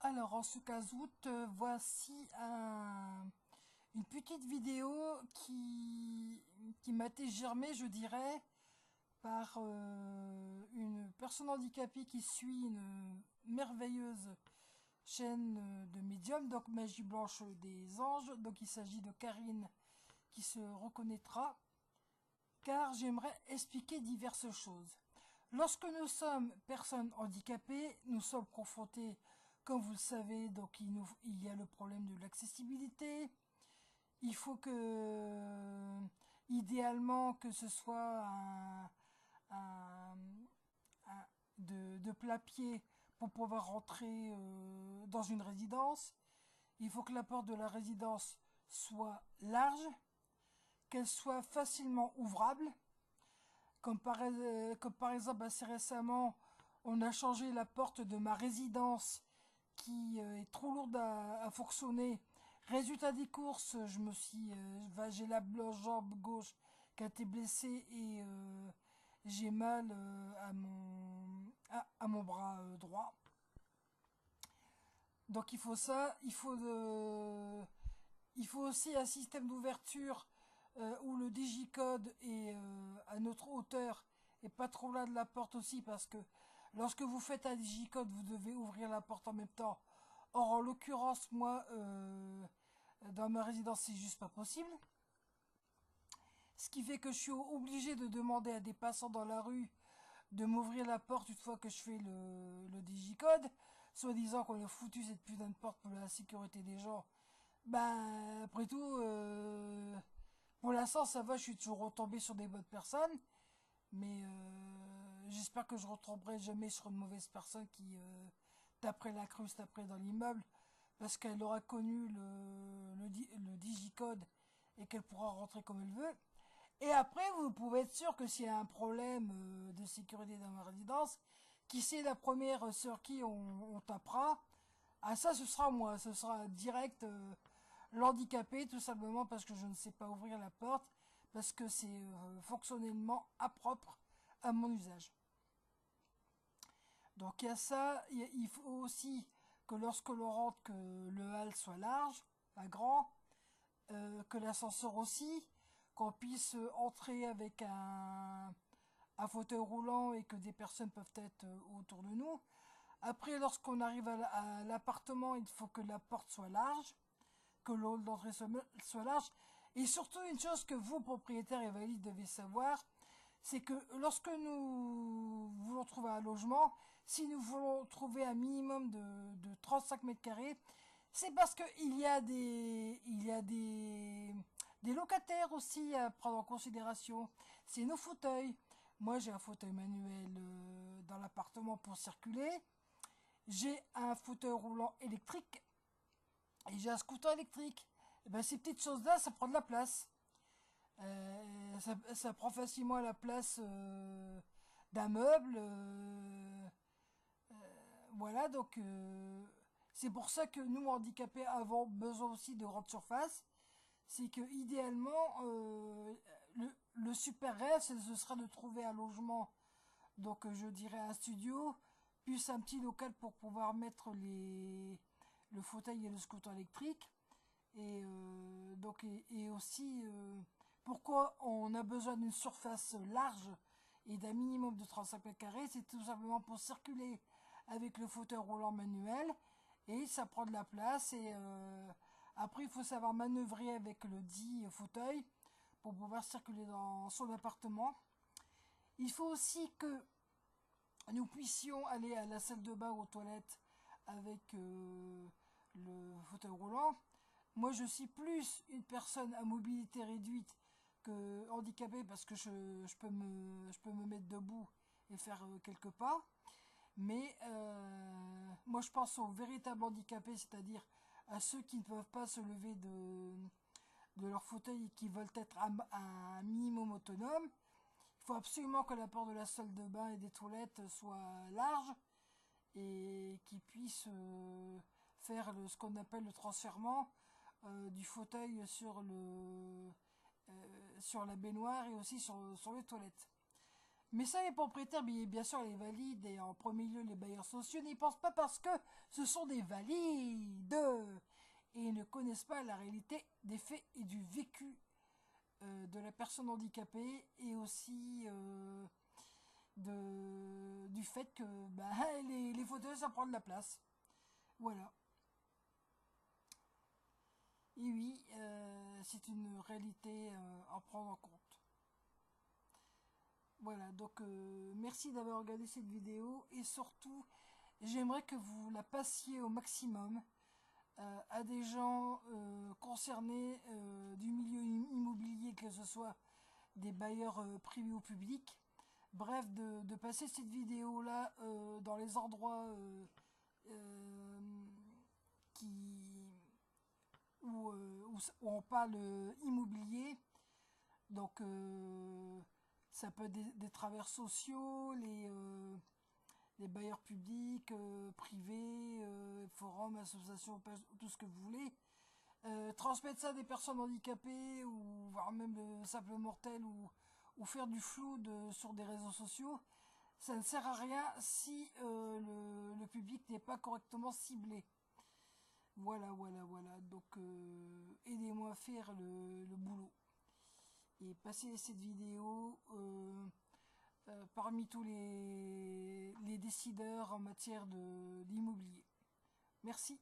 Alors, en ce cas août, voici une petite vidéo qui m'a été germée, je dirais, par une personne handicapée qui suit une merveilleuse chaîne de médium, donc Magie Blanche des Anges. Donc il s'agit de Karine qui se reconnaîtra, car j'aimerais expliquer diverses choses. Lorsque nous sommes personnes handicapées, nous sommes confrontés, comme vous le savez, donc il y a le problème de l'accessibilité. Il faut que, idéalement, que ce soit un- de plain-pied pour pouvoir rentrer dans une résidence. Il faut que la porte de la résidence soit large, qu'elle soit facilement ouvrable. Comme par exemple, assez récemment, on a changé la porte de ma résidence qui est trop lourde à fonctionner. Résultat des courses, j'ai la jambe gauche qui a été blessée et j'ai mal à mon bras droit. Donc il faut ça, il faut aussi un système d'ouverture où le digicode est à notre hauteur et pas trop loin de la porte aussi, parce que lorsque vous faites un digicode, vous devez ouvrir la porte en même temps. Or, en l'occurrence, moi, dans ma résidence, c'est juste pas possible. Ce qui fait que je suis obligé de demander à des passants dans la rue de m'ouvrir la porte une fois que je fais le digicode, soit disant qu'on a foutu cette putain de porte pour la sécurité des gens. Ben, après tout, pour l'instant, ça va, je suis toujours retombé sur des bonnes personnes, mais j'espère que je retomberai jamais sur une mauvaise personne qui taperait la cruste après dans l'immeuble, parce qu'elle aura connu le digicode et qu'elle pourra rentrer comme elle veut. Et après, vous pouvez être sûr que s'il y a un problème de sécurité dans ma résidence, qui c'est la première sur qui on tapera? Ah, ça, ce sera moi, ce sera direct l'handicapé, tout simplement parce que je ne sais pas ouvrir la porte, parce que c'est fonctionnellement impropre à mon usage. Donc il y a ça, il faut aussi que lorsque l'on rentre, que le hall soit large, pas grand, que l'ascenseur aussi, qu'on puisse entrer avec un fauteuil roulant et que des personnes peuvent être autour de nous. Après, lorsqu'on arrive à l'appartement, il faut que la porte soit large, que le hall d'entrée soit large. Et surtout, une chose que vous, propriétaires et valides, devez savoir, c'est que lorsque nous voulons trouver un logement, si nous voulons trouver un minimum de 35 mètres carrés, c'est parce il y a des locataires aussi à prendre en considération. C'est nos fauteuils. Moi, j'ai un fauteuil manuel dans l'appartement pour circuler. J'ai un fauteuil roulant électrique et j'ai un scooter électrique. Et ben, ces petites choses-là, ça prend de la place. Ça prend facilement la place d'un meuble. Voilà, donc c'est pour ça que nous, handicapés, avons besoin aussi de grande surface. C'est que idéalement, le super rêve, ce sera de trouver un logement, donc je dirais un studio, plus un petit local pour pouvoir mettre le fauteuil et le scooter électrique. Et et aussi, pourquoi on a besoin d'une surface large et d'un minimum de 35 mètres carrés, c'est tout simplement pour circuler avec le fauteuil roulant manuel, et ça prend de la place. Et après, il faut savoir manœuvrer avec le dit fauteuil pour pouvoir circuler dans son appartement. Il faut aussi que nous puissions aller à la salle de bain ou aux toilettes avec le fauteuil roulant. Moi, je suis plus une personne à mobilité réduite que handicapée, parce que je peux me mettre debout et faire quelques pas. Mais moi, je pense aux véritables handicapés, c'est-à-dire à ceux qui ne peuvent pas se lever de leur fauteuil et qui veulent être un minimum autonome. Il faut absolument que la porte de la salle de bain et des toilettes soit large et qu'ils puissent faire ce qu'on appelle le transfèrement du fauteuil sur la baignoire et aussi sur les toilettes. Mais ça, les propriétaires, bien sûr, les valides et en premier lieu les bailleurs sociaux n'y pensent pas parce que ce sont des valides et ne connaissent pas la réalité des faits et du vécu de la personne handicapée et aussi du fait que bah, les fauteuils, ça prend de la place. Voilà. Et oui, c'est une réalité à prendre en compte. Voilà, donc merci d'avoir regardé cette vidéo et surtout, j'aimerais que vous la passiez au maximum à des gens concernés du milieu immobilier, que ce soit des bailleurs privés ou publics. Bref, de passer cette vidéo-là dans les endroits euh, qui, où on parle immobilier. Donc, ça peut être des travailleurs sociaux, les bailleurs publics, privés, forums, associations, tout ce que vous voulez. Transmettre ça à des personnes handicapées ou voire même de simples mortels ou faire du flou sur des réseaux sociaux, ça ne sert à rien si le public n'est pas correctement ciblé. Voilà, voilà, voilà. Donc aidez-moi à faire le boulot. Et passez cette vidéo parmi tous les décideurs en matière d'immobilier. Merci.